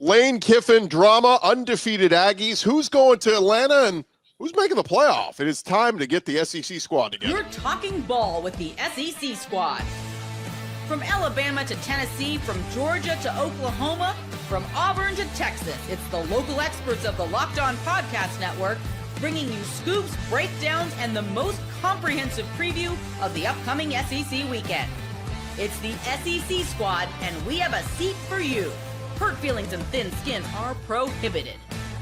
Lane Kiffin drama, undefeated Aggies. Who's going to Atlanta and who's making the playoff? It is time to get the SEC squad together. You're talking ball with the SEC squad. From Alabama to Tennessee, from Georgia to Oklahoma, from Auburn to Texas, it's the local experts of the Locked On Podcast Network bringing you scoops, breakdowns, and the most comprehensive preview of the upcoming SEC weekend. It's the SEC squad, and we have a seat for you. Hurt feelings and thin skin are prohibited.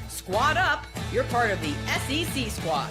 Squad up, you're part of the SEC squad.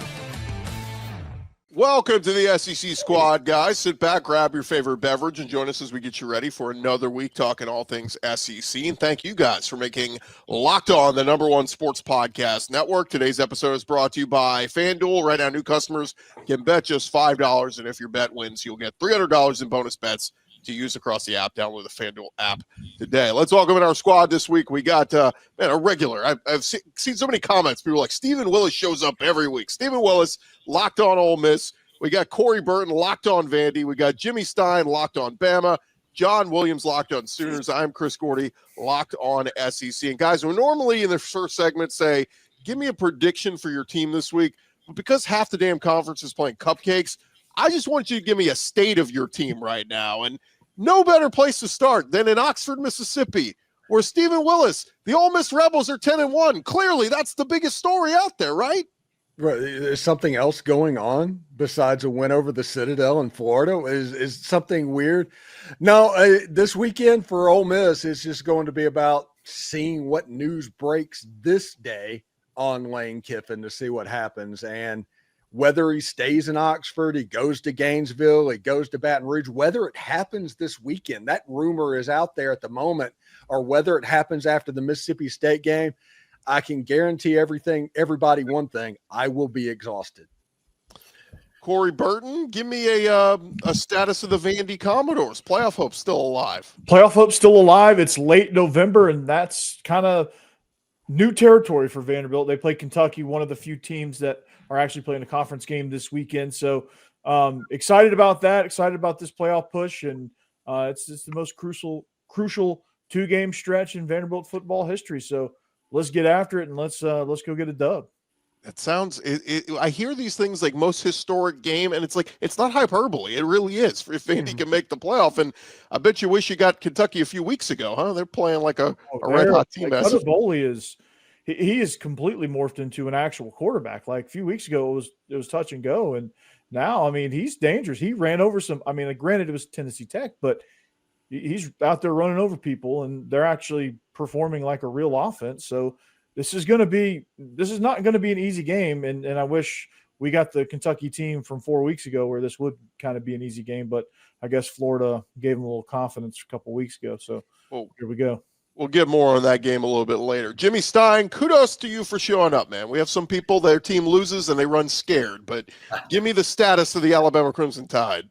Welcome to the SEC squad, guys. Sit back, grab your favorite beverage, and join us as we get you ready for another week talking all things SEC. And thank you guys for making Locked On the #1 sports podcast network. Today's episode is brought to you by FanDuel. Right now, new customers can bet just $5, and if your bet wins, you'll get $300 in bonus bets to use across the app. Download the FanDuel app today. Let's welcome in our squad this week. We got a regular. I've seen so many comments. People are like, Stephen Willis shows up every week. Stephen Willis, Locked On Ole Miss. We got Corey Burton, Locked On Vandy. We got Jimmy Stein, Locked On Bama. John Williams, Locked On Sooners. I'm Chris Gordy, Locked On SEC. And guys, we normally in the first segment say, give me a prediction for your team this week. But because half the damn conference is playing cupcakes, I just want you to give me a state of your team right now. And no better place to start than in Oxford, Mississippi, where Stephen Willis, the Ole Miss Rebels are 10-1. Clearly, that's the biggest story out there, right? Right. Is something else going on besides a win over the Citadel in Florida? Is something weird? No, this weekend for Ole Miss is just going to be about seeing what news breaks this day on Lane Kiffin to see what happens. And whether he stays in Oxford, he goes to Gainesville, he goes to Baton Rouge, whether it happens this weekend, that rumor is out there at the moment, or whether it happens after the Mississippi State game, I can guarantee everybody one thing, I will be exhausted. Corey Burton, give me a status of the Vandy Commodores. Playoff hope's still alive. Playoff hope's still alive. It's late November, and that's kind of new territory for Vanderbilt. They play Kentucky, one of the few teams that are actually playing a conference game this weekend. So excited about that, excited about this playoff push. And it's the most crucial two-game stretch in Vanderbilt football history. So let's get after it and let's go get a dub. It sounds I hear these things like most historic game, and it's like it's not hyperbole. It really is if Vandy can make the playoff. And I bet you wish you got Kentucky a few weeks ago, huh? They're playing like a red hot team. Like Bowley he is completely morphed into an actual quarterback. Like a few weeks ago, it was touch and go, and now, I mean, he's dangerous. He ran over some. I mean, granted, it was Tennessee Tech, but he's out there running over people, and they're actually performing like a real offense. So this is not going to be an easy game, and I wish we got the Kentucky team from 4 weeks ago where this would kind of be an easy game, but I guess Florida gave them a little confidence a couple weeks ago. So here we go. We'll get more on that game a little bit later. Jimmy Stein, kudos to you for showing up, man. We have some people, their team loses and they run scared, but give me the status of the Alabama Crimson Tide.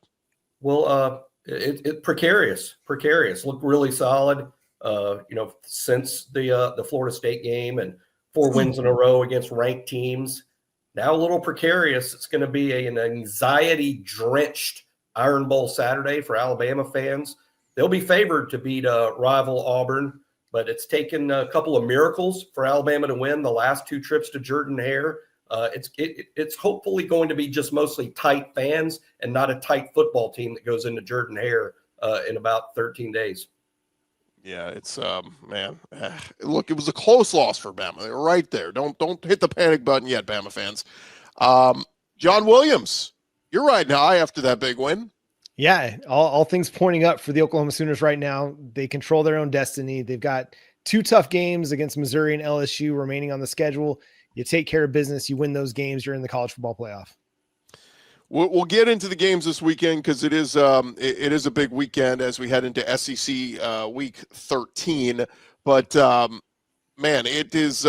Well, it precarious. Looked really solid, since the Florida State game and 4 wins in a row against ranked teams. Now a little precarious. It's going to be an anxiety-drenched Iron Bowl Saturday for Alabama fans. They'll be favored to beat rival Auburn, but it's taken a couple of miracles for Alabama to win the last 2 trips to Jordan-Hare. It's hopefully going to be just mostly tight fans and not a tight football team that goes into Jordan-Hare in about 13 days. Yeah, it's look, it was a close loss for Bama. They were right there. Don't hit the panic button yet, Bama fans. John Williams, you're riding high after that big win. Yeah, all things pointing up for the Oklahoma Sooners right now. They control their own destiny. They've got 2 tough games against Missouri and LSU remaining on the schedule. You take care of business, you win those games, you're in the college football playoff. We'll get into the games this weekend because it is a big weekend as we head into SEC Week 13. But man, it is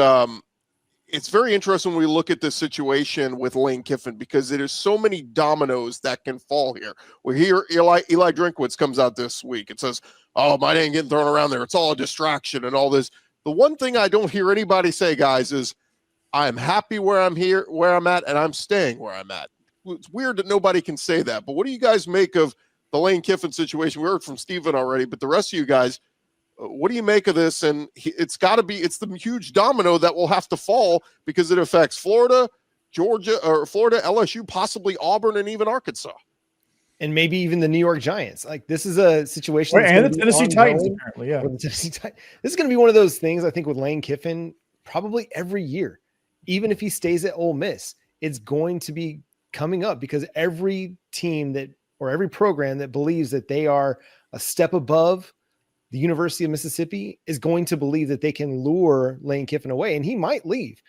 it's very interesting when we look at this situation with Lane Kiffin because there is so many dominoes that can fall here. We hear Eli Drinkwitz comes out this week. It says, "Oh, my name getting thrown around there. It's all a distraction and all this." The one thing I don't hear anybody say, guys, is I am happy where I'm at, and I'm staying where I'm at. It's weird that nobody can say that. But what do you guys make of the Lane Kiffin situation? We heard from Steven already, but the rest of you guys, What do you make of this? And it's the huge domino that will have to fall because it affects Florida, Georgia, or Florida, LSU, possibly Auburn, and even Arkansas. And maybe even the New York Giants. Like, this is a situation. And the Tennessee Titans, apparently, yeah. This is going to be one of those things, I think, with Lane Kiffin, probably every year. Even if he stays at Ole Miss, it's going to be coming up because every team or every program that believes that they are a step above the University of Mississippi is going to believe that they can lure Lane Kiffin away, and he might leave.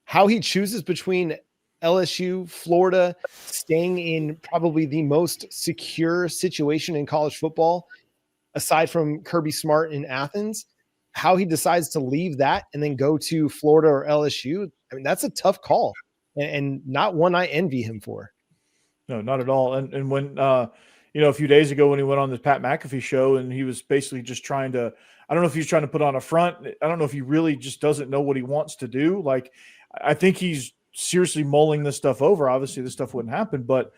How he chooses between LSU, Florida, staying in probably the most secure situation in college football, aside from Kirby Smart in Athens, how he decides to leave that and then go to Florida or LSU. I mean, that's a tough call and not one I envy him for. No, not at all. And when, a few days ago when he went on the Pat McAfee show and he was basically just trying to, I don't know if he's trying to put on a front. I don't know if he really just doesn't know what he wants to do. Like, I think he's seriously mulling this stuff over. Obviously this stuff wouldn't happen, but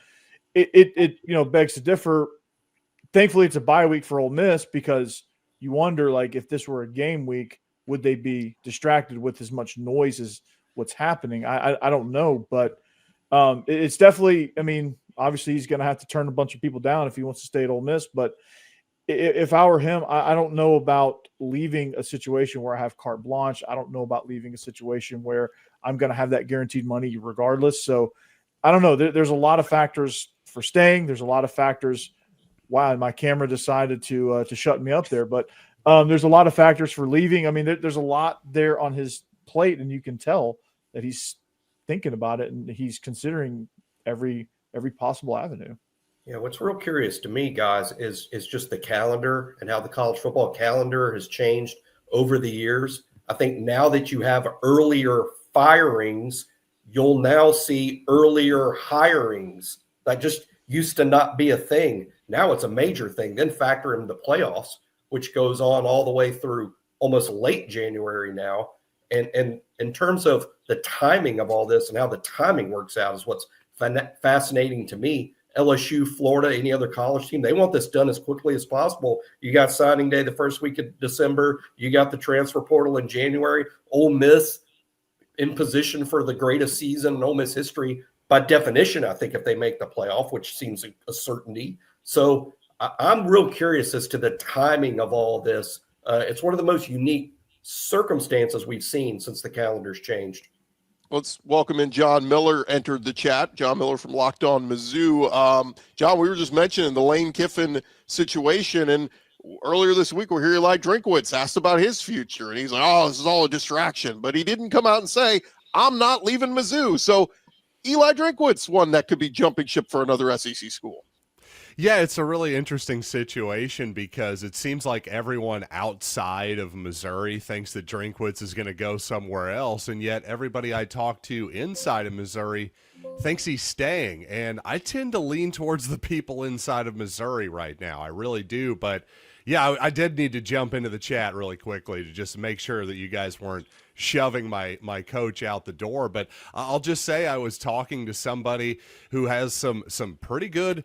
it begs to differ. Thankfully it's a bye week for Ole Miss because you wonder, like, if this were a game week, would they be distracted with as much noise as what's happening? I don't know, but it's definitely, I mean, obviously he's going to have to turn a bunch of people down if he wants to stay at Ole Miss, but if I were him, I don't know about leaving a situation where I have carte blanche. I don't know about leaving a situation where I'm going to have that guaranteed money regardless. So I don't know. There's a lot of factors for staying. There's a lot of factors. Wow, my camera decided to shut me up there. But there's a lot of factors for leaving. I mean, there's a lot there on his plate, and you can tell that he's thinking about it and he's considering every possible avenue. Yeah, what's real curious to me, guys, is just the calendar and how the college football calendar has changed over the years. I think now that you have earlier firings, you'll now see earlier hirings. That just used to not be a thing. Now it's a major thing. Then factor in the playoffs, which goes on all the way through almost late January now. And in terms of the timing of all this and how the timing works out is what's fascinating to me. LSU, Florida, any other college team, they want this done as quickly as possible. You got signing day the first week of December. You got the transfer portal in January. Ole Miss in position for the greatest season in Ole Miss history. By definition, I think if they make the playoff, which seems a certainty. So I'm real curious as to the timing of all this. It's one of the most unique circumstances we've seen since the calendar's changed. Let's welcome in John Miller, entered the chat. John Miller from Locked On Mizzou. John, we were just mentioning the Lane Kiffin situation, and earlier this week we hear Eli Drinkwitz asked about his future, and he's like, oh, this is all a distraction. But he didn't come out and say, I'm not leaving Mizzou. So Eli Drinkwitz, one that could be jumping ship for another SEC school. Yeah, it's a really interesting situation because it seems like everyone outside of Missouri thinks that Drinkwitz is going to go somewhere else, and yet everybody I talk to inside of Missouri thinks he's staying. And I tend to lean towards the people inside of Missouri right now. I really do. But yeah, I did need to jump into the chat really quickly to just make sure that you guys weren't shoving my coach out the door. But I'll just say I was talking to somebody who has some pretty good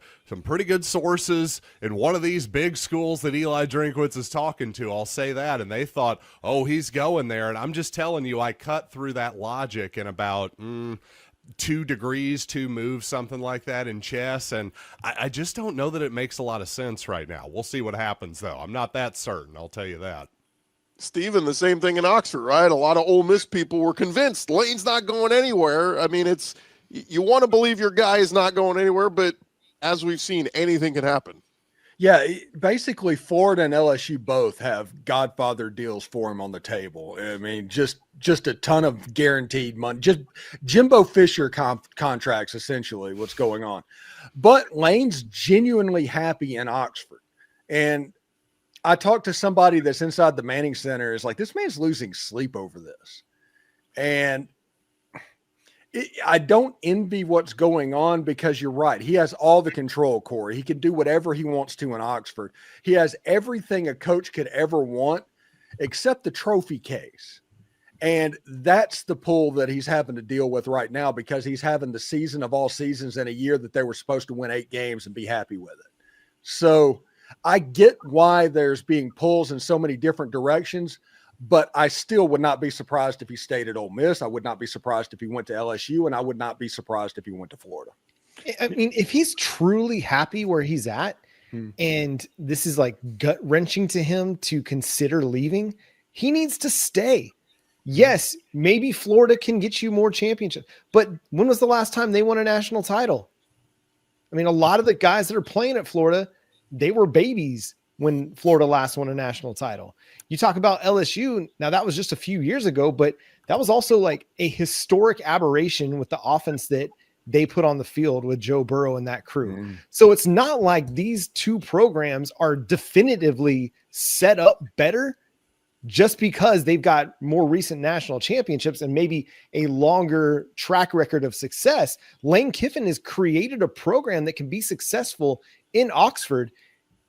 sources in one of these big schools that Eli Drinkwitz is talking to. I'll say that. And they thought, oh, he's going there. And I'm just telling you, I cut through that logic in about 2 degrees, 2 moves, something like that in chess. And I just don't know that it makes a lot of sense right now. We'll see what happens, though. I'm not that certain. I'll tell you that. Steven, the same thing in Oxford, right? A lot of Ole Miss people were convinced Lane's not going anywhere. I mean, you want to believe your guy is not going anywhere, but as we've seen, anything can happen. Yeah, basically Florida and LSU both have Godfather deals for him on the table. I mean, just a ton of guaranteed money, just Jimbo Fisher contracts, essentially what's going on. But Lane's genuinely happy in Oxford. And I talked to somebody that's inside the Manning Center is like, this man's losing sleep over this. And I don't envy what's going on because you're right. He has all the control, Corey. He can do whatever he wants to in Oxford. He has everything a coach could ever want except the trophy case. And that's the pull that he's having to deal with right now because he's having the season of all seasons in a year that they were supposed to win 8 games and be happy with it. So I get why there's being pulls in so many different directions, but I still would not be surprised if he stayed at Ole Miss. I would not be surprised if he went to LSU, and I would not be surprised if he went to Florida. I mean, if he's truly happy where he's at, and this is like gut wrenching to him to consider leaving, he needs to stay. Yes, maybe Florida can get you more championships, but when was the last time they won a national title? I mean, a lot of the guys that are playing at Florida, they were babies when Florida last won a national title. You talk about LSU. Now that was just a few years ago, but that was also like a historic aberration with the offense that they put on the field with Joe Burrow and that crew. So it's not like these two programs are definitively set up better just because they've got more recent national championships and maybe a longer track record of success. Lane Kiffin has created a program that can be successful in Oxford,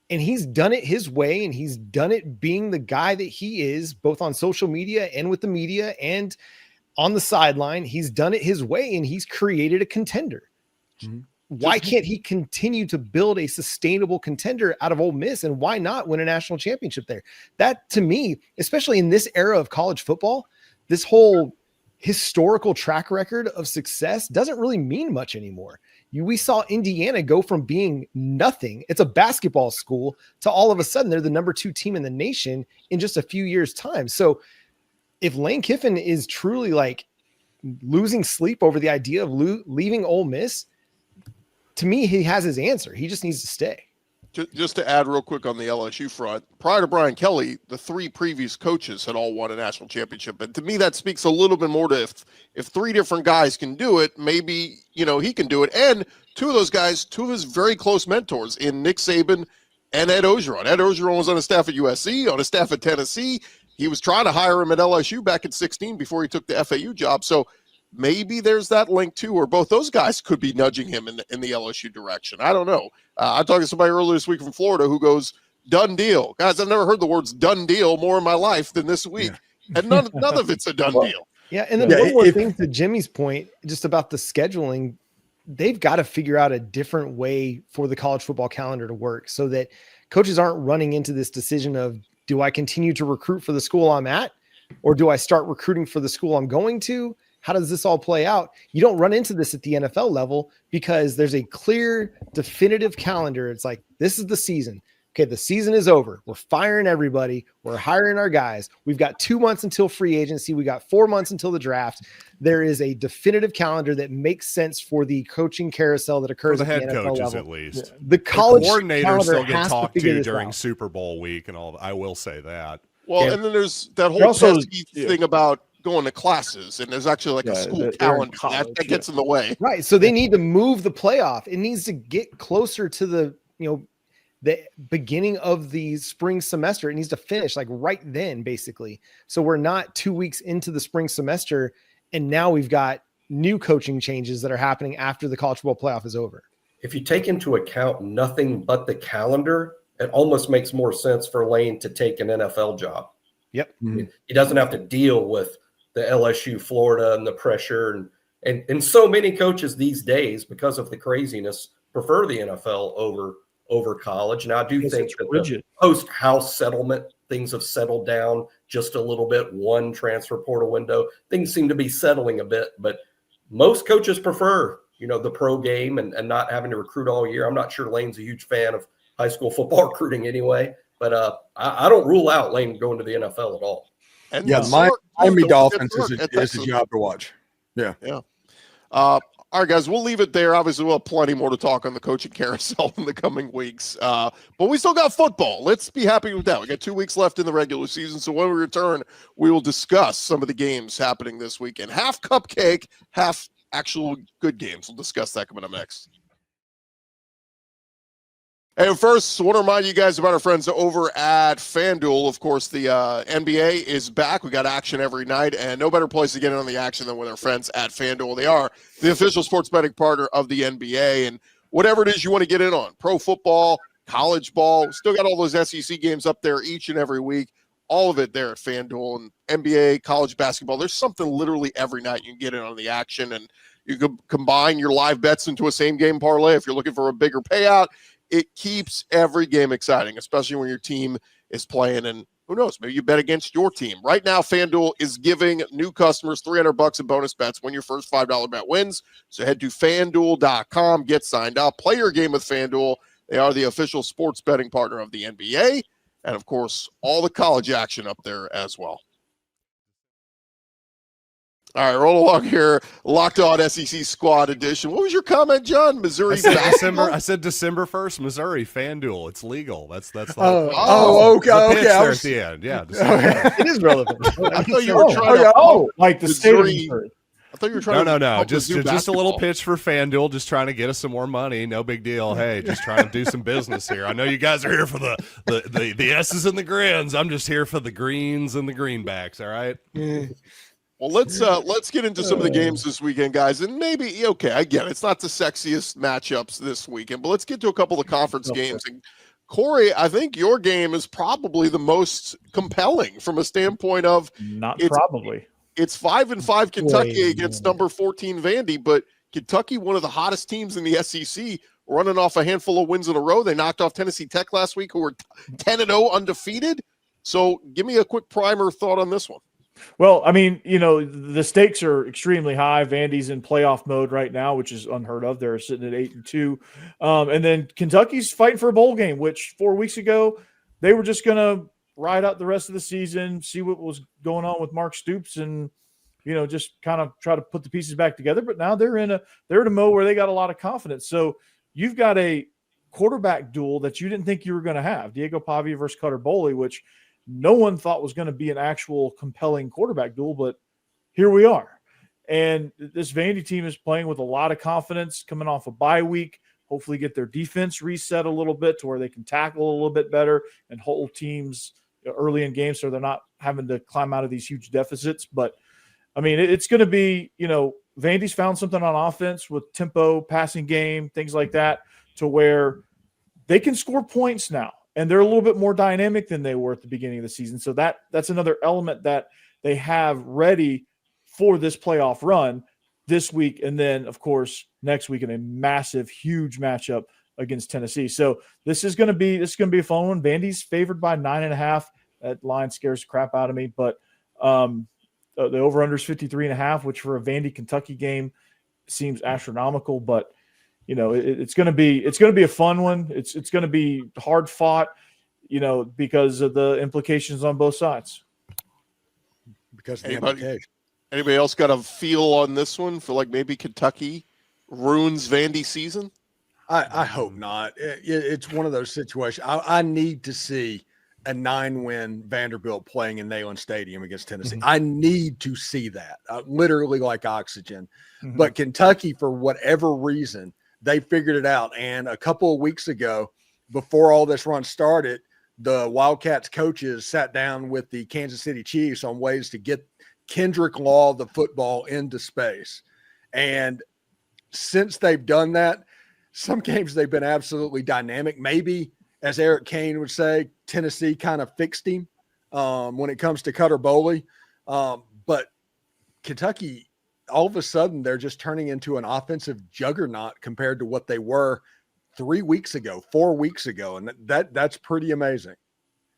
and he's done it his way, and he's done it being the guy that he is, both on social media and with the media and on the sideline. He's done it his way, and he's created a contender. Why can't he continue to build a sustainable contender out of Ole Miss, and why not win a national championship there? That, to me, especially in this era of college football, this whole historical track record of success doesn't really mean much anymore. We saw Indiana go from being nothing, it's a basketball school, to all of a sudden they're the number 2 team in the nation in just a few years' time. So if Lane Kiffin is truly like losing sleep over the idea of leaving Ole Miss, to me, he has his answer. He just needs to stay. Just to add real quick on the LSU front, prior to Brian Kelly, the 3 previous coaches had all won a national championship. And to me, that speaks a little bit more to if 3 different guys can do it, maybe, he can do it. And 2 of those guys, 2 of his very close mentors in Nick Saban and Ed Orgeron. Ed Orgeron was on a staff at USC, on a staff at Tennessee. He was trying to hire him at LSU back in 2016 before he took the FAU job. So maybe there's that link too, where both those guys could be nudging him in the LSU direction. I don't know. I talked to somebody earlier this week from Florida who goes, done deal. Guys, I've never heard the words done deal more in my life than this week. Yeah. And none of it's a done deal. Yeah, and then one more thing to Jimmy's point, just about the scheduling, they've got to figure out a different way for the college football calendar to work so that coaches aren't running into this decision of, do I continue to recruit for the school I'm at, or do I start recruiting for the school I'm going to? How does this all play out? You don't run into this at the NFL level because there's a clear, definitive calendar. It's like, this is the season. Okay, the season is over. We're firing everybody. We're hiring our guys. We've got 2 months until free agency. We got 4 months until the draft. There is a definitive calendar that makes sense for the coaching carousel that occurs for the at head the NFL coaches, level. at least. The college coordinators still get has talked to to during out. Super Bowl week and all. I will say that. Well, and then there's that whole thing about going to classes, and there's actually like a school calendar that gets in the way. Right. So they need to move the playoff. It needs to get closer to the beginning of the spring semester. It needs to finish like right then, basically. So we're not 2 weeks into the spring semester, and now we've got new coaching changes that are happening after the college football playoff is over. If you take into account nothing but the calendar, it almost makes more sense for Lane to take an NFL job. Yep. He doesn't have to deal with the LSU, Florida, and the pressure. And so many coaches these days, because of the craziness, prefer the NFL over college. Now, I do think that the post-house settlement, things have settled down just a little bit. One transfer portal window, things seem to be settling a bit. But most coaches prefer, the pro game and not having to recruit all year. I'm not sure Lane's a huge fan of high school football recruiting anyway. But I don't rule out Lane going to the NFL at all. And Miami Dolphins is a job to watch. Yeah. All right, guys, we'll leave it there. Obviously, we'll have plenty more to talk on the coaching carousel in the coming weeks. But we still got football. Let's be happy with that. We got 2 weeks left in the regular season. So when we return, we will discuss some of the games happening this weekend. Half cupcake, half actual good games. We'll discuss that coming up next. Hey, first, I want to remind you guys about our friends over at FanDuel. Of course, the NBA is back. We got action every night, and no better place to get in on the action than with our friends at FanDuel. They are the official sports betting partner of the NBA, and whatever it is you want to get in on, pro football, college ball, still got all those SEC games up there each and every week, all of it there at FanDuel. And NBA, college basketball, there's something literally every night you can get in on the action, and you can combine your live bets into a same-game parlay if you're looking for a bigger payout. it keeps every game exciting, especially when your team is playing. And who knows, maybe you bet against your team. Right now, FanDuel is giving new customers $300 in bonus bets when your first $5 bet wins. So head to FanDuel.com, get signed up, play your game with FanDuel. They are the official sports betting partner of the NBA. And, of course, all the college action up there as well. All right, roll along here. Locked On SEC Squad Edition. What was your comment, John? Missouri basketball? I said December 1st, Missouri, FanDuel. It's legal. That's okay. the pitch there at the end. Yeah, It is relevant. I thought you were trying to like the state of Missouri. I thought you were trying to No. Just a little pitch for FanDuel, just trying to get us some more money. No big deal. Hey, just trying to do some business here. I know you guys are here for the S's and the grins. I'm just here for the greens and the greenbacks. All right. Well, let's get into some of the games this weekend, guys. And maybe, okay, I get it. It's not the sexiest matchups this weekend, but let's get to a couple of conference games. And Corey, I think your game is probably the most compelling from a standpoint of It's 5-5 Kentucky against number 14 Vandy, but Kentucky, one of the hottest teams in the SEC, running off a handful of wins in a row. They knocked off Tennessee Tech last week, who were 10-0 undefeated. So give me a quick primer thought on this one. Well, I mean, the stakes are extremely high. Vandy's in playoff mode right now, which is unheard of. They're sitting at 8-2. And then Kentucky's fighting for a bowl game, which 4 weeks ago, they were just going to ride out the rest of the season, see what was going on with Mark Stoops and, just kind of try to put the pieces back together. But now they're in a mode where they got a lot of confidence. So you've got a quarterback duel that you didn't think you were going to have. Diego Pavia versus Cutter Boley, which no one thought was going to be an actual compelling quarterback duel, but here we are. And this Vandy team is playing with a lot of confidence coming off a bye week, hopefully get their defense reset a little bit to where they can tackle a little bit better and hold teams early in games so they're not having to climb out of these huge deficits. But, I mean, it's going to be, Vandy's found something on offense with tempo, passing game, things like that, to where they can score points now. And they're a little bit more dynamic than they were at the beginning of the season. So that's another element that they have ready for this playoff run this week. And then, of course, next week in a massive, huge matchup against Tennessee. So this is going to be a fun one. Vandy's favored by 9.5. That line scares the crap out of me. But the over-under is 53.5, which for a Vandy-Kentucky game seems astronomical. But it's going to be a fun one. It's going to be hard fought, because of the implications on both sides. Because of the implications. Anybody else got a feel on this one for like maybe Kentucky ruins Vandy season? I hope not. It's one of those situations. I need to see a 9-win Vanderbilt playing in Neyland Stadium against Tennessee. Mm-hmm. I need to see that, literally like oxygen. Mm-hmm. But Kentucky, for whatever reason, they figured it out. And a couple of weeks ago, before all this run started, the Wildcats coaches sat down with the Kansas City Chiefs on ways to get Kendrick Law, the football, into space. And since they've done that, some games they've been absolutely dynamic. Maybe, as Eric Kane would say, Tennessee kind of fixed him when it comes to Cutter Boley. But Kentucky, all of a sudden, they're just turning into an offensive juggernaut compared to what they were 3 weeks ago, 4 weeks ago. And that's pretty amazing.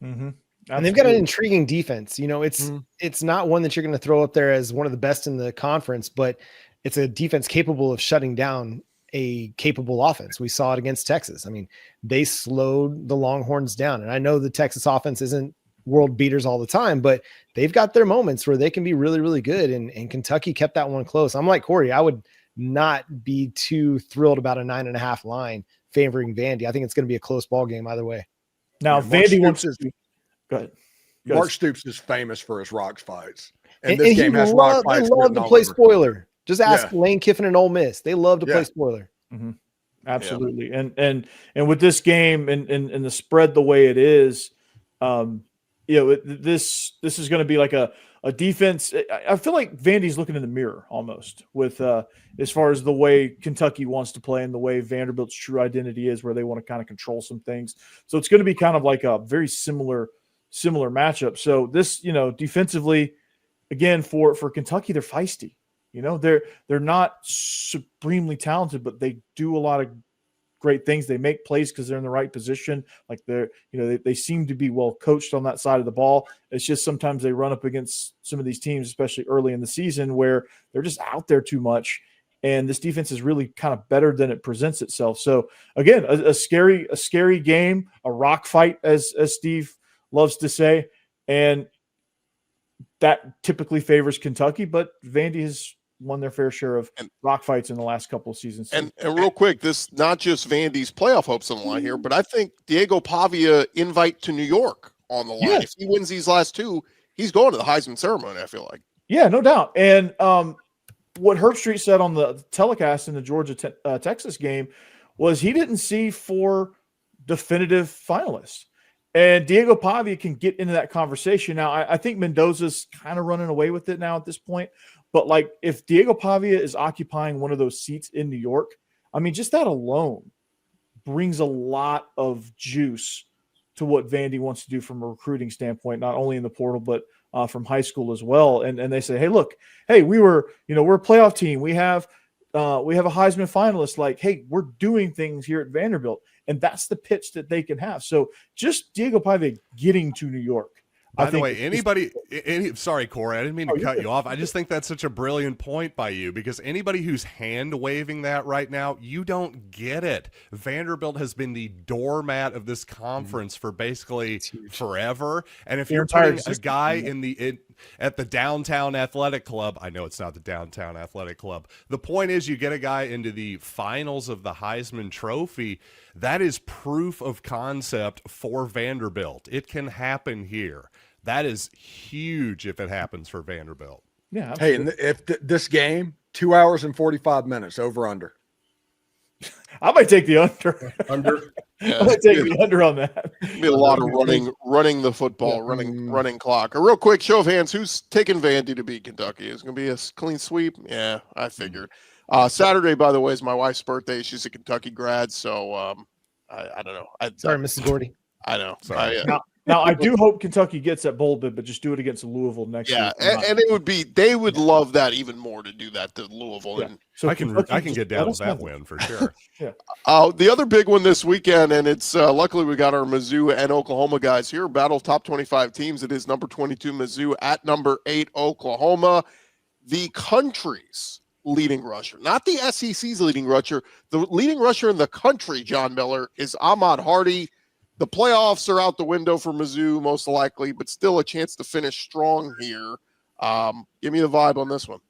Mm-hmm. And they've got an intriguing defense. It's not one that you're going to throw up there as one of the best in the conference, but it's a defense capable of shutting down a capable offense. We saw it against Texas. I mean, they slowed the Longhorns down. And I know the Texas offense isn't world beaters all the time, but they've got their moments where they can be really, really good. And Kentucky kept that one close. I'm like Corey, I would not be too thrilled about a 9.5 line favoring Vandy. I think it's going to be a close ball game either way. Now, Vandy wants to go ahead. Mark Stoops is famous for his rocks fights. And this game has rock fights. They love to play spoiler. Just ask Lane Kiffin and Ole Miss. They love to play spoiler. Mm-hmm. Absolutely. Yeah. And with this game and the spread the way it is, this is going to be like a defense. I feel like Vandy's looking in the mirror almost with as far as the way Kentucky wants to play and the way Vanderbilt's true identity is, where they want to kind of control some things. So it's going to be kind of like a very similar matchup. So this, defensively, again, for Kentucky, they're feisty. They're not supremely talented, but they do a lot of great things. They make plays because they're in the right position. Like they seem to be well coached on that side of the ball. It's just sometimes they run up against some of these teams, especially early in the season, where they're just out there too much. And this defense is really kind of better than it presents itself. So again, a scary game, a rock fight, as Steve loves to say. And that typically favors Kentucky, but Vandy has won their fair share of rock fights in the last couple of seasons. And real quick, this not just Vandy's playoff hopes on the line here, but I think Diego Pavia invite to New York on the line. Yes. If he wins these last two, he's going to the Heisman ceremony, I feel like. Yeah, no doubt. And what Herbstreit said on the telecast in the Georgia Texas game was he didn't see 4 definitive finalists. And Diego Pavia can get into that conversation. Now, I think Mendoza's kind of running away with it now at this point. But, like, if Diego Pavia is occupying one of those seats in New York, I mean, just that alone brings a lot of juice to what Vandy wants to do from a recruiting standpoint, not only in the portal, but from high school as well. And they say, hey, look, hey, we're a playoff team. We have a Heisman finalist. Like, hey, we're doing things here at Vanderbilt. And that's the pitch that they can have. So just Diego Pavia getting to New York. By the way, sorry, Corey, I didn't mean to cut you off. I just think that's such a brilliant point by you, because anybody who's hand waving that right now, you don't get it. Vanderbilt has been the doormat of this conference for basically forever. And if you're putting a guy at the downtown athletic club, I know it's not the downtown athletic club. The point is, you get a guy into the finals of the Heisman Trophy. That is proof of concept for Vanderbilt. It can happen here. That is huge if it happens for Vanderbilt. Yeah. Absolutely. Hey, and if this game, 2 hours and 45 minutes, over under. I might take the under. Yeah. I might take the under on that. Be a lot of running the football, running clock. A real quick show of hands, who's taking Vandy to beat Kentucky? Is it going to be a clean sweep? Yeah, I figured. Saturday, by the way, is my wife's birthday. She's a Kentucky grad, so I don't know. Sorry, Mrs. Gordy. I know. Sorry. Now, I do hope Kentucky gets that bowl bid, but just do it against Louisville next year. Yeah, and they would love that even more to do that to Louisville. Yeah. And so I can get down with that win for sure. Yeah. The other big one this weekend, and it's luckily we got our Mizzou and Oklahoma guys here. Battle of top 25 teams. It is number 22 Mizzou at number 8 Oklahoma. The country's leading rusher, not the SEC's leading rusher. The leading rusher in the country, John Miller, is Ahmad Hardy. The playoffs are out the window for Mizzou, most likely, but still a chance to finish strong here. Give me the vibe on this one.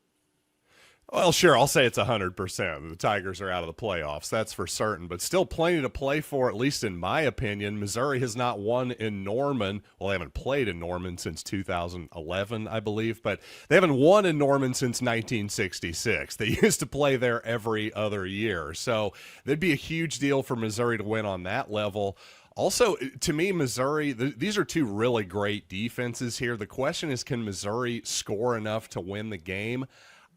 Well, sure, I'll say it's 100%. The Tigers are out of the playoffs, that's for certain, but still plenty to play for, at least in my opinion. Missouri has not won in Norman. Well, they haven't played in Norman since 2011, I believe, but they haven't won in Norman since 1966. They used to play there every other year, so that'd be a huge deal for Missouri to win on that level. Also, to me, Missouri, these are two really great defenses here. The question is, can Missouri score enough to win the game?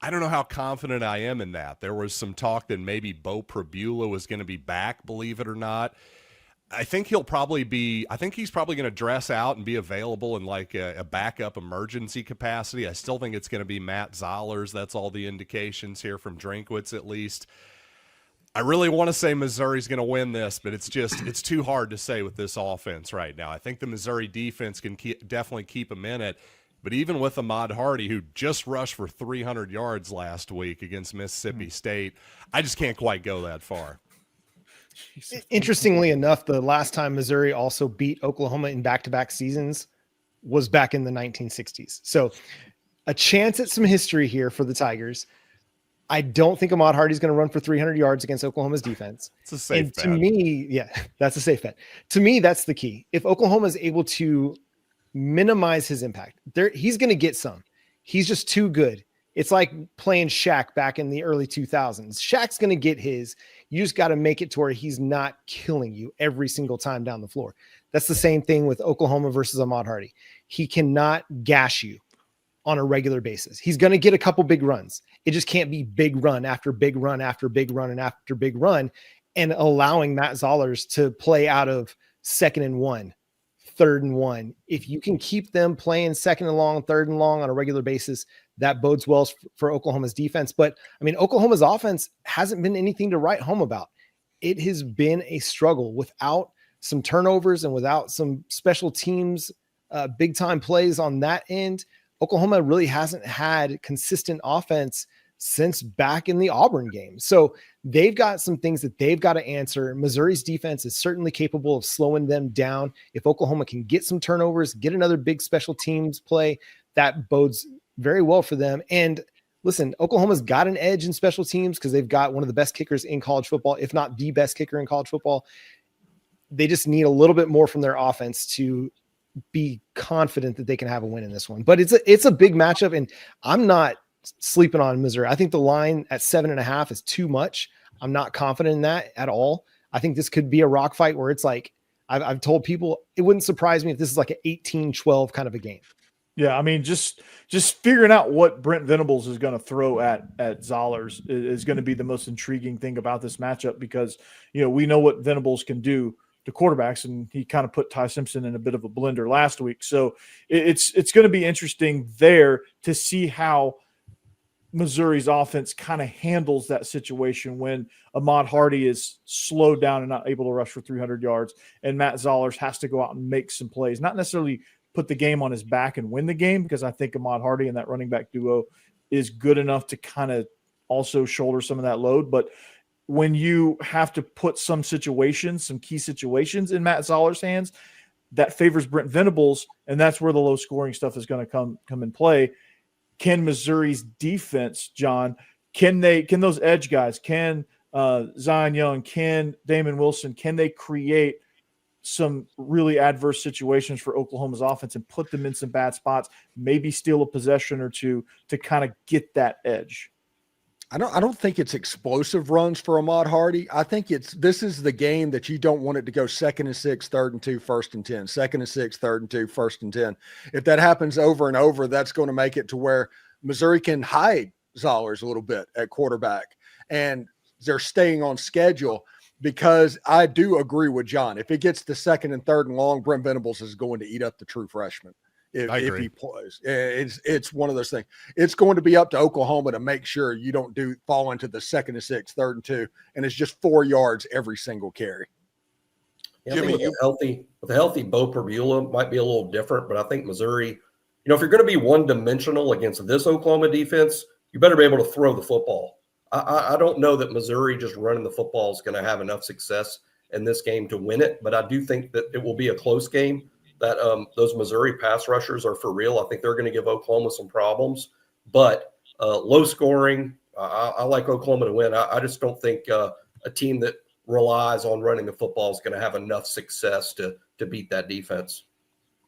I don't know how confident I am in that. There was some talk that maybe Bo Prabula was going to be back, believe it or not. I think he's probably going to dress out and be available in like a backup emergency capacity. I still think it's going to be Matt Zollers. That's all the indications here from Drinkwitz, at least. I really want to say Missouri's going to win this, but it's too hard to say with this offense right now. I think the Missouri defense can definitely keep them in it. But even with Ahmad Hardy, who just rushed for 300 yards last week against Mississippi State, I just can't quite go that far. Interestingly enough, the last time Missouri also beat Oklahoma in back-to-back seasons was back in the 1960s. So a chance at some history here for the Tigers. I don't think Ahmad Hardy is going to run for 300 yards against Oklahoma's defense. It's a safe bet. To me, yeah, that's a safe bet. To me, that's the key. If Oklahoma is able to minimize his impact, he's going to get some. He's just too good. It's like playing Shaq back in the early 2000s. Shaq's going to get his. You just got to make it to where he's not killing you every single time down the floor. That's the same thing with Oklahoma versus Ahmad Hardy. He cannot gash you on a regular basis. He's going to get a couple big runs. It just can't be big run after big run after big run and after big run, and allowing Matt Zollers to play out of 2nd and 1, 3rd and 1. If you can keep them playing 2nd and long, 3rd and long on a regular basis, that bodes well for Oklahoma's defense. But I mean, Oklahoma's offense hasn't been anything to write home about. it has been a struggle without some turnovers and without some special teams, big time plays on that end. Oklahoma really hasn't had consistent offense since back in the Auburn game. So they've got some things that they've got to answer. Missouri's defense is certainly capable of slowing them down. If Oklahoma can get some turnovers, get another big special teams play, that bodes very well for them. And listen, Oklahoma's got an edge in special teams because they've got one of the best kickers in college football, if not the best kicker in college football. They just need a little bit more from their offense to be confident that they can have a win in this one. But it's a big matchup, and I'm not sleeping on Missouri. I think the line at 7.5 is too much. I'm not confident in that at all. I think this could be a rock fight where it's like, I've told people it wouldn't surprise me if this is like an 18-12 kind of a game. Yeah, I mean, just figuring out what Brent Venables is going to throw at Zollers is going to be the most intriguing thing about this matchup, because, we know what Venables can do to quarterbacks, and he kind of put Ty Simpson in a bit of a blender last week. So it's going to be interesting there to see how Missouri's offense kind of handles that situation when Ahmad Hardy is slowed down and not able to rush for 300 yards, and Matt Zollers has to go out and make some plays, not necessarily put the game on his back and win the game, because I think Ahmad Hardy and that running back duo is good enough to kind of also shoulder some of that load. But when you have to put some key situations in Matt Zoller's hands, that favors Brent Venables, and that's where the low scoring stuff is going to come in play. Can Missouri's defense, John, can those edge guys, can Zion Young, can Damon Wilson, can they create some really adverse situations for Oklahoma's offense and put them in some bad spots, maybe steal a possession or two to kind of get that edge? I don't think it's explosive runs for Ahmad Hardy. I think this is the game that you don't want it to go 2nd and 6, 3rd and 2, 1st and 10, 2nd and 6, 3rd and 2, 1st and 10. If that happens over and over, that's going to make it to where Missouri can hide Zollers a little bit at quarterback, and they're staying on schedule, because I do agree with John. If it gets to 2nd and 3rd and long, Brent Venables is going to eat up the true freshman. If he plays, it's one of those things. It's going to be up to Oklahoma to make sure you don't fall into the 2nd and 6, 3rd and 2, and it's just 4 yards every single carry. Yeah, Jimmy, with a healthy Bo Perbula might be a little different, but I think Missouri, if you're going to be one-dimensional against this Oklahoma defense, you better be able to throw the football. I don't know that Missouri just running the football is going to have enough success in this game to win it, but I do think that it will be a close game. That those Missouri pass rushers are for real. I think they're going to give Oklahoma some problems, but low scoring. I like Oklahoma to win. I just don't think a team that relies on running the football is going to have enough success to beat that defense.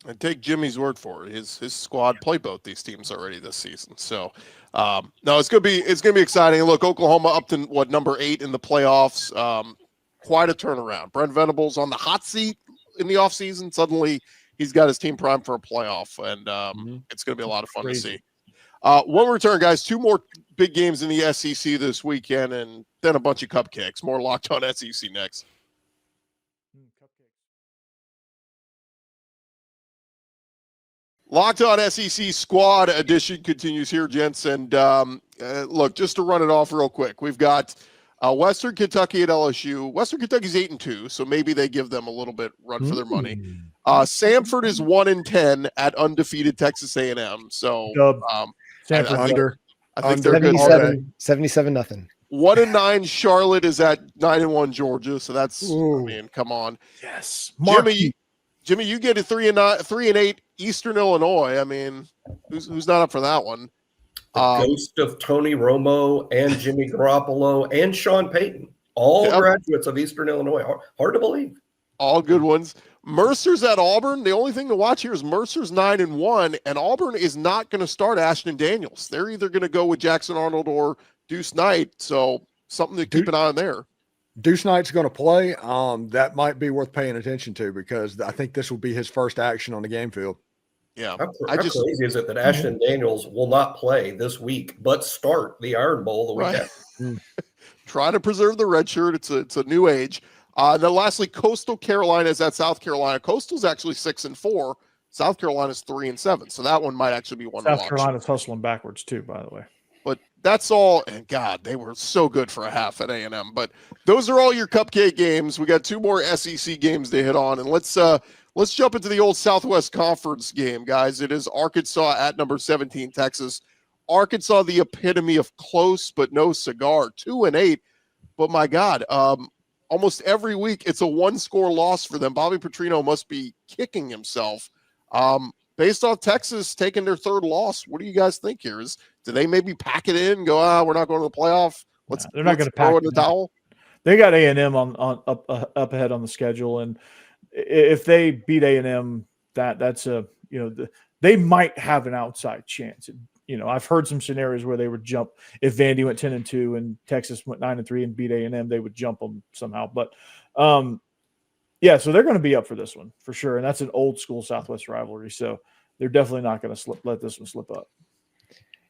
And take Jimmy's word for it. His squad played both these teams already this season. So no, it's gonna be exciting. Look, Oklahoma up to number 8 in the playoffs. Quite a turnaround. Brent Venables on the hot seat in the offseason. Suddenly he's got his team primed for a playoff, and it's going to be a lot of fun to see. When we return, guys, 2 more big games in the SEC this weekend, and then a bunch of cupcakes. More Locked On SEC next. Locked On SEC Squad Edition continues here, gents. And look, just to run it off real quick, we've got Western Kentucky at LSU. Western Kentucky's 8-2, so maybe they give them a little bit run for their money. Samford is 1-10 at undefeated Texas A&M. So Samford under. I think they're 77-0. 1-9 Charlotte is at 9-1 Georgia. So that's, come on. Yes. Jimmy, you get a 3-8 Eastern Illinois. I mean, who's not up for that one? Ghost of Tony Romo and Jimmy Garoppolo and Sean Payton, all graduates of Eastern Illinois. Hard to believe. All good ones. Mercer's at Auburn. The only thing to watch here is Mercer's 9-1, and Auburn is not going to start Ashton Daniels. They're either going to go with Jackson Arnold or Deuce Knight. So something to keep an eye on there. Deuce Knight's going to play. That might be worth paying attention to, because I think this will be his first action on the game field. Yeah. How crazy is it that Ashton Daniels will not play this week, but start the Iron Bowl the week after? Trying to preserve the red shirt. It's a new age. Then lastly, Coastal Carolina is at South Carolina. Coastal's actually 6-4. South Carolina's 3-7. So that one might actually be one to watch. South Carolina's hustling backwards too, by the way. But that's all. And God, they were so good for a half at A&M. But those are all your cupcake games. We got 2 more SEC games to hit on, and let's jump into the old Southwest Conference game, guys. It is Arkansas at number 17, Texas. Arkansas, the epitome of close but no cigar, 2-8. But my God, almost every week it's a 1-score loss for them. Bobby Petrino must be kicking himself. Based off Texas taking their 3rd loss, what do you guys think here? Do they maybe pack it in and go, we're not going to the playoff? They're not going to throw in the towel. They got A&M on up ahead on the schedule, and if they beat A&M, that's they might have an outside chance. I've heard some scenarios where they would jump if Vandy went 10-2 and Texas went 9-3 and beat A&M, they would jump them somehow. But so they're going to be up for this one for sure, and that's an old school Southwest rivalry. So they're definitely not going to let this one slip up.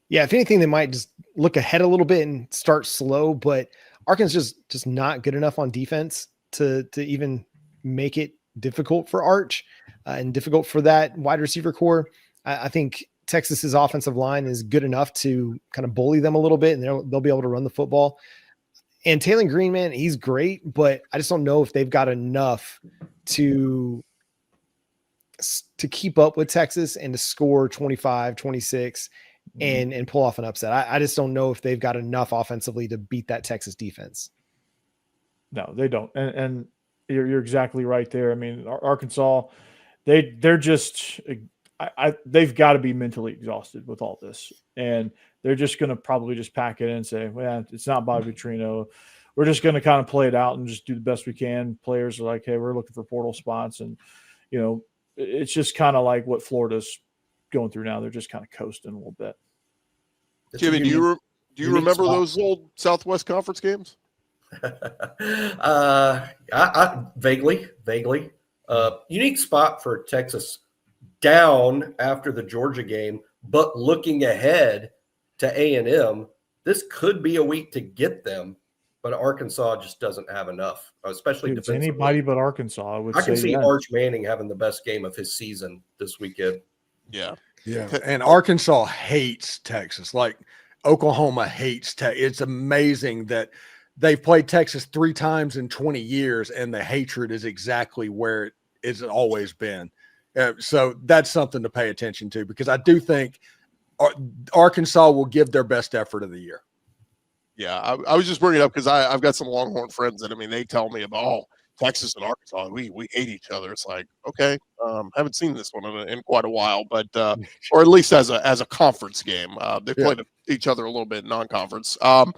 Yeah, if anything, they might just look ahead a little bit and start slow, but Arkansas just not good enough on defense to even make it difficult for Arch and difficult for that wide receiver core. I think Texas's offensive line is good enough to kind of bully them a little bit, and they'll be able to run the football. And Taylor Green, man, he's great, but I just don't know if they've got enough to keep up with Texas and to score 25, 26 and pull off an upset. I just don't know if they've got enough offensively to beat that Texas defense. No, they don't. And you're exactly right there. I mean, Arkansas, they're just they've got to be mentally exhausted with all this, and they're just going to probably just pack it in and say, well, it's not Bobby Petrino. We're just going to kind of play it out and just do the best we can. Players are like, hey, we're looking for portal spots, and it's just kind of like what Florida's going through now. They're just kind of coasting a little bit. Jimmy, do you remember those old Southwest Conference games? I vaguely. Unique spot for Texas, down after the Georgia game, but looking ahead to A&M, this could be a week to get them, but Arkansas just doesn't have enough, especially defensively. Anybody but Arkansas, I can see Arch Manning having the best game of his season this weekend. Yeah. And Arkansas hates Texas. Like Oklahoma hates Texas. It's amazing that they've played Texas 3 times in 20 years, and the hatred is exactly where it's always been. So that's something to pay attention to, because I do think Arkansas will give their best effort of the year. Yeah, I was just bringing it up because I've got some Longhorn friends that, they tell me about Texas and Arkansas. We hate each other. It's like, okay, haven't seen this one in quite a while, but or at least as a conference game. They played each other a little bit in non-conference. All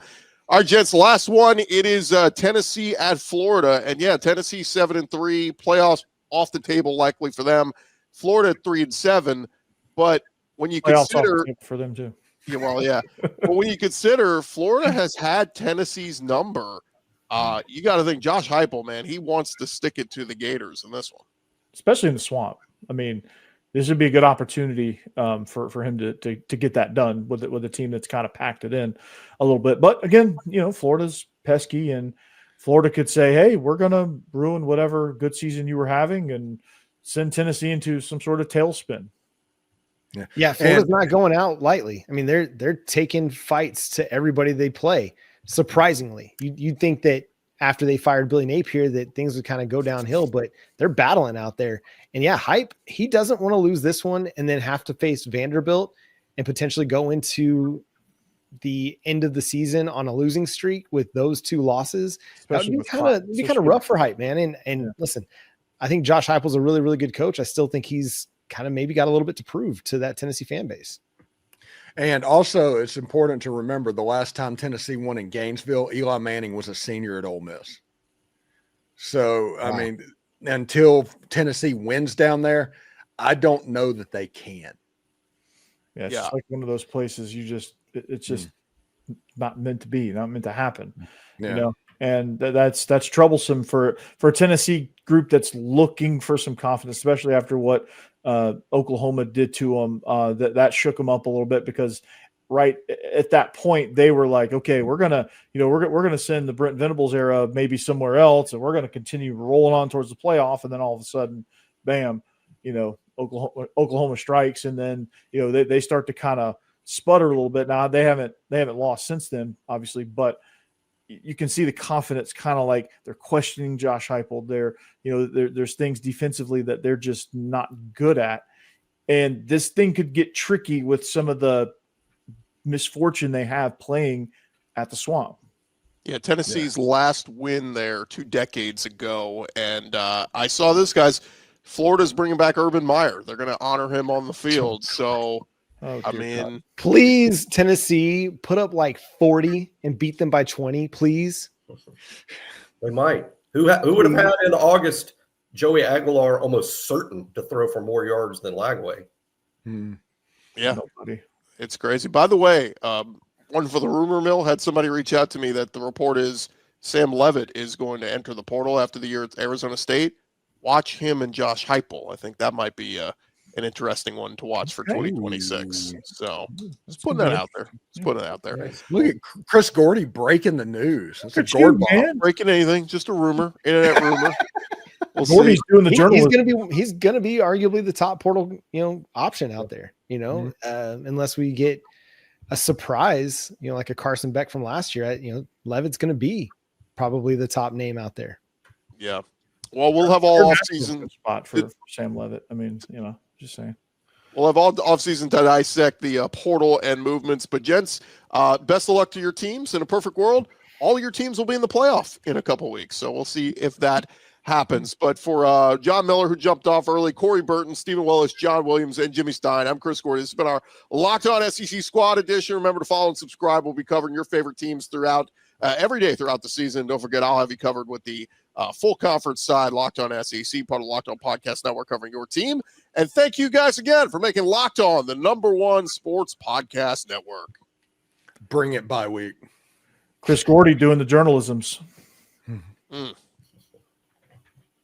right, gents, last one. It is Tennessee at Florida, and Tennessee 7-3, playoffs off the table likely for them. Florida 3-7, but when you consider for them too. Yeah, well, yeah. But when you consider Florida has had Tennessee's number, you got to think Josh Heupel, man, he wants to stick it to the Gators in this one, especially in the swamp. This would be a good opportunity for him to get that done with a team that's kind of packed it in a little bit. But again, Florida's pesky, and Florida could say, hey, we're going to ruin whatever good season you were having and send Tennessee into some sort of tailspin. Yeah, Florida's not going out lightly. They're taking fights to everybody they play. Surprisingly, you'd think that after they fired Billy Napier that things would kind of go downhill, but they're battling out there. And Hype, he doesn't want to lose this one and then have to face Vanderbilt and potentially go into the end of the season on a losing streak with those 2 losses. That would be kind of rough for Hype, man. And listen, I think Josh Heupel's a really, really good coach. I still think he's kind of maybe got a little bit to prove to that Tennessee fan base. And also, it's important to remember the last time Tennessee won in Gainesville, Eli Manning was a senior at Ole Miss. So, wow. Until Tennessee wins down there, I don't know that they can. Yeah, it's like one of those places it's just not meant to be, not meant to happen. Yeah. And that's troublesome for a Tennessee group that's looking for some confidence, especially after what Oklahoma did to them. That shook them up a little bit, because right at that point they were like, okay, we're gonna send the Brent Venables era maybe somewhere else, and we're gonna continue rolling on towards the playoff, and then all of a sudden, bam, Oklahoma strikes, and then they start to kind of sputter a little bit. Now they haven't lost since then, obviously, but you can see the confidence, kind of like they're questioning Josh Heupel. There's things defensively that they're just not good at. And this thing could get tricky with some of the misfortune they have playing at the Swamp. Yeah, Tennessee's last win there 2 decades ago. And I saw this, guys. Florida's bringing back Urban Meyer. They're going to honor him on the field. So, I mean. God. Please, Tennessee, put up like 40 and beat them by 20, please. They might. Who would have had in August Joey Aguilar almost certain to throw for more yards than Lagway? Yeah, Nobody. It's crazy. By the way, one for the rumor mill, had somebody reach out to me that the report is Sam Leavitt is going to enter the portal after the year at Arizona State. Watch him and Josh Heupel. I think that might be an interesting one to watch for 2026. So just putting that out there. Just putting it out there. Nice. Look at Chris Gordy breaking the news. That's a Look at Gord you, bomb. man. Breaking anything, just a rumor, internet rumor. We'll Gordy's see. doing the journalism. He's gonna be arguably the top portal, option out there, unless we get a surprise, like a Carson Beck from last year. Levitt's gonna be probably the top name out there. Yeah. Well, we'll have all offseason spot for Sam Leavitt. I mean, just saying. We'll have all offseason to dissect the portal and movements. But, gents, best of luck to your teams. In a perfect world, all your teams will be in the playoff in a couple weeks. So we'll see if that happens. But for John Miller, who jumped off early, Corey Burton, Stephen Willis, John Williams, and Jimmy Stein, I'm Chris Gordy. This has been our Locked On SEC Squad edition. Remember to follow and subscribe. We'll be covering your favorite teams throughout every day throughout the season. Don't forget, I'll have you covered with the full conference side, Locked On SEC, part of the Locked On Podcast Network, covering your team. And thank you guys again for making Locked On the #1 sports podcast network. Bring it by week. Chris Gordy doing the journalisms. Mm.